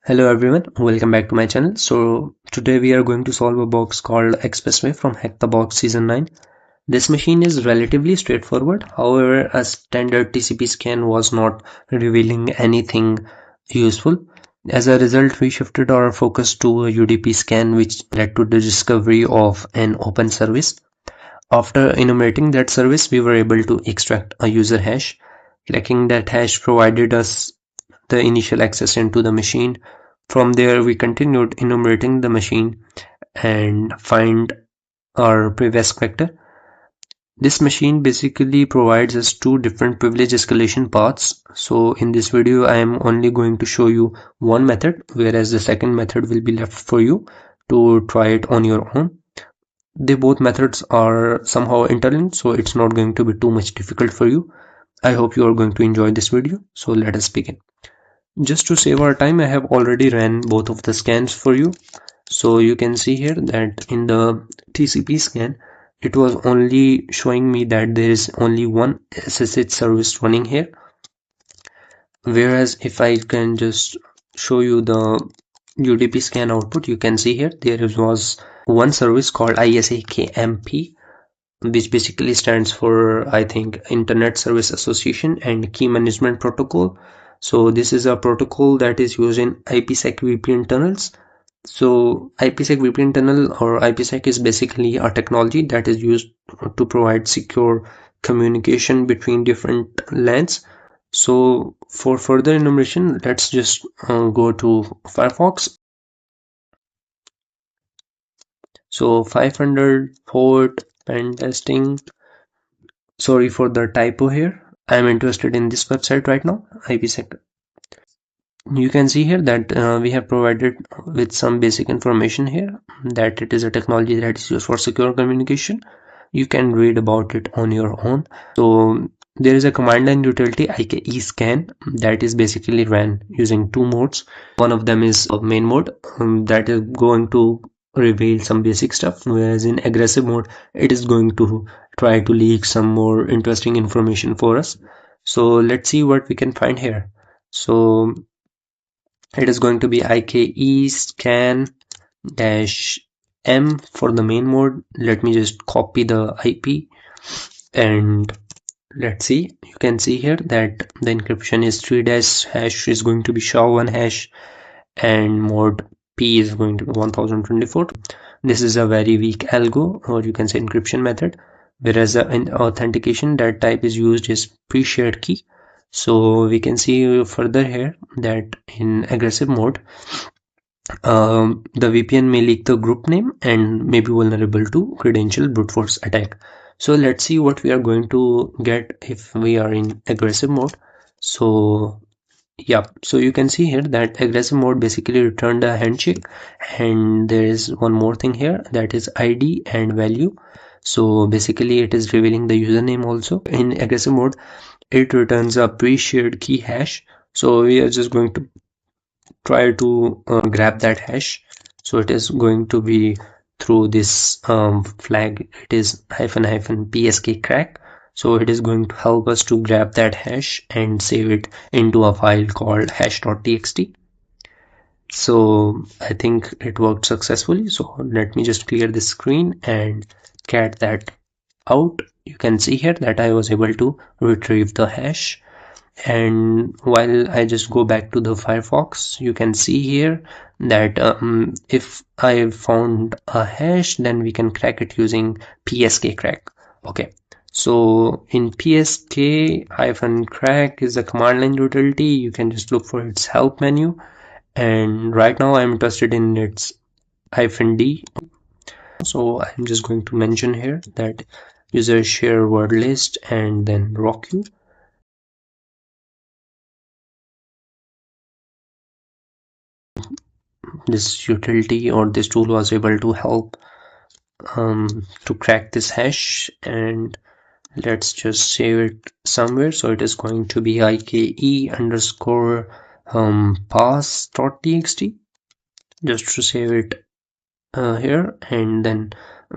Hello everyone, welcome back to my channel. So today we are going to solve a box called Expressway from HackThebox Season 9. This machine is relatively straightforward. However, a standard TCP scan was not revealing anything useful. As a result, we shifted our focus to a UDP scan, which led to the discovery of an open service. After enumerating that service, we were able to extract a user hash. Cracking that hash provided us the initial access into the machine. From there, we continued enumerating the machine and find our previous vector. This machine basically provides us two different privilege escalation paths. So in this video, I am only going to show you one method, whereas the second method will be left for you to try it on your own. They both methods are somehow interlinked, so it's not going to be too much difficult for you. I hope you are going to enjoy this video. So let us begin. Just to save our time, I have already ran both of the scans for you. So you can see here that in the TCP scan, it was only showing me that there is only one SSH service running here. Whereas if I can just show you the UDP scan output, you can see here there was one service called ISAKMP, which basically stands for, I think, Internet Service Association and Key Management Protocol. So this is a protocol that is used in IPSec VPN tunnels. So IPSec VPN tunnel or IPSec is basically a technology that is used to provide secure communication between different LANs. So for further enumeration, let's just go to Firefox. So 500 port pen testing. Sorry for the typo here. I'm interested in this website right now, IPSec. You can see here that we have provided with some basic information here that it is a technology that is used for secure communication. You can read about it on your own. So there is a command line utility IKEscan that is basically ran using two modes. One of them is a main mode that is going to reveal some basic stuff, whereas in aggressive mode it is going to try to leak some more interesting information for us. So let's see what we can find here. So it is going to be IKEscan -m for the main mode. Let me just copy the IP and let's see. You can see here that the encryption is 3-hash is going to be SHA-1 hash and mode P is going to be 1024. This is a very weak algo, or you can say encryption method, whereas in authentication that type is used is pre-shared key. So we can see further here that in aggressive mode, the VPN may leak the group name and may be vulnerable to credential brute force attack. So let's see what we are going to get if we are in aggressive mode. So yeah, so you can see here that aggressive mode basically returned a handshake, and there is one more thing here, that is ID and value. So basically it is revealing the username also. In aggressive mode, it returns a pre-shared key hash. So we are just going to try to grab that hash. So it is going to be through this flag. It is --psk crack. So it is going to help us to grab that hash and save it into a file called hash.txt. So I think it worked successfully. So let me just clear the screen and cat that out. You can see here that I was able to retrieve the hash. And while I just go back to the Firefox, you can see here that if I found a hash, then we can crack it using psk crack. Okay, so in psk-crack is a command line utility. You can just look for its help menu, and right now I'm interested in its -d. So I'm just going to mention here that user share word list and then rockU. This utility or this tool was able to help to crack this hash, and let's just save it somewhere. So it is going to be ike_pass.txt, just to save it here. And then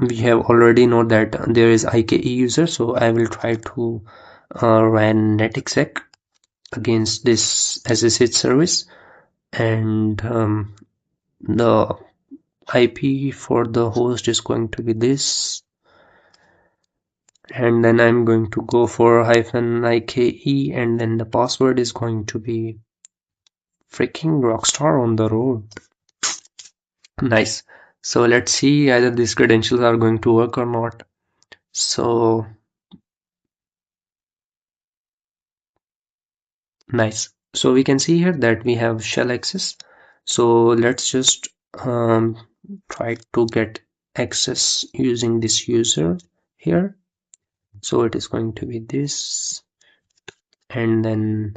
we have already know that there is IKE user, so I will try to run netexec against this SSH service. and the IP for the host is going to be this, and then I'm going to go for -IKE, and then the password is going to be freaking rockstar on the road. Nice. So let's see either these credentials are going to work or not. So nice. So we can see here that we have shell access. So let's just try to get access using this user here. So it is going to be this, and then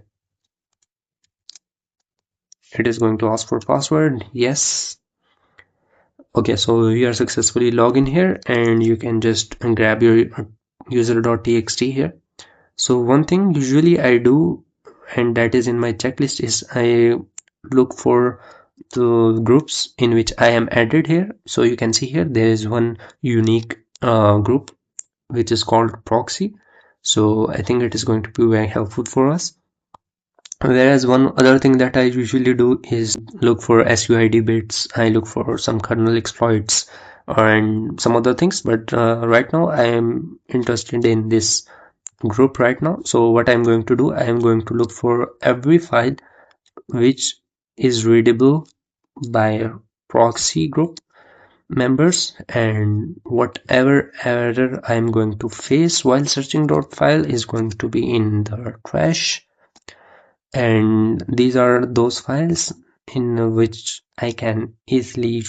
it is going to ask for password. Yes. Okay, so we are successfully logged in here, and you can just grab your user.txt here. So one thing usually I do, and that is in my checklist, is I look for the groups in which I am added here. So you can see here there is one unique group which is called proxy. So I think it is going to be very helpful for us. Whereas one other thing that I usually do is look for SUID bits, I look for some kernel exploits and some other things, but right now I am interested in this group right now. So what I'm going to do, I am going to look for every file which is readable by proxy group members, and whatever error I'm going to face while searching that file is going to be in the trash. And these are those files in which I can easily,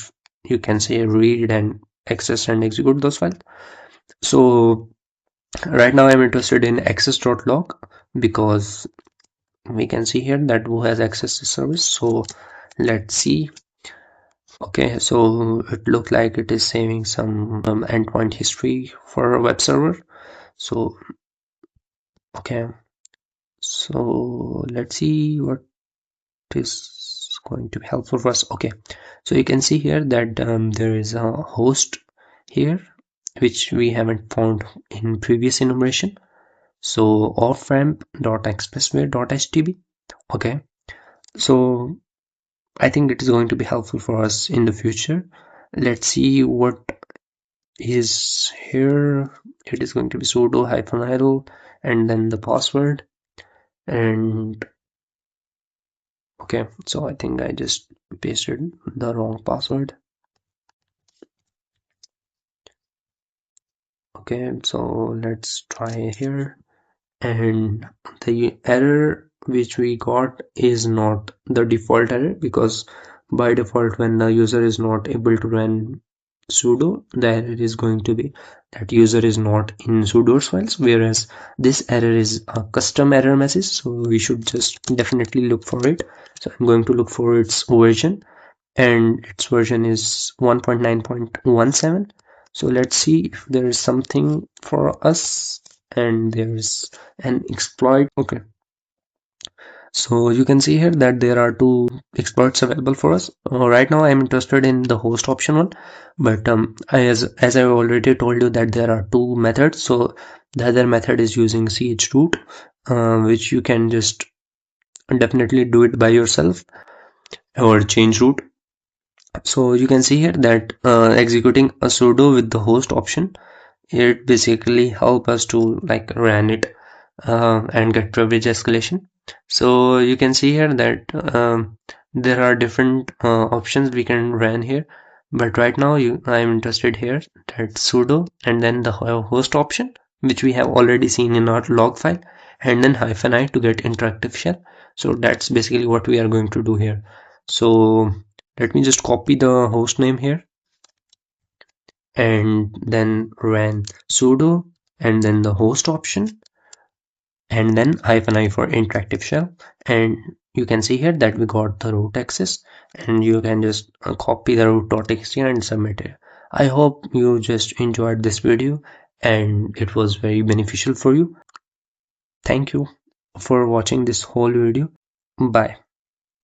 you can say, read and access and execute those files. So right now I'm interested in access.log because we can see here that who has access to service. So let's see. Okay, so it looked like it is saving some endpoint history for a web server. So okay, so let's see what is going to be helpful for us. Okay, so you can see here that there is a host here which we haven't found in previous enumeration. So offramp.expressway.htb. Okay, so I think it is going to be helpful for us in the future. Let's see what is here. It is going to be sudo -idle and then the password. And okay, so I think I just pasted the wrong password. Okay, so let's try here. And the error which we got is not the default error, because by default when the user is not able to run sudo, the error is going to be that user is not in sudo's files, whereas this error is a custom error message, so we should just definitely look for it. So I'm going to look for its version, and its version is 1.9.17. so let's see if there is something for us, and there's an exploit. Okay, so you can see here that there are two exploits available for us. Right now I'm interested in the host option one, but as I already told you that there are two methods. So the other method is using chroot, which you can just definitely do it by yourself, or change root. So you can see here that executing a sudo with the host option, it basically help us to like run it and get privilege escalation. So you can see here that there are different options we can run here, but right now I'm interested here that sudo and then the host option, which we have already seen in our log file, and then -i to get interactive shell. So that's basically what we are going to do here. So let me just copy the host name here and then run sudo and then the host option and then -i for interactive shell, and you can see here that we got the root access, and you can just copy the root.txt and submit it. I hope you just enjoyed this video and it was very beneficial for you. Thank you for watching this whole video. Bye.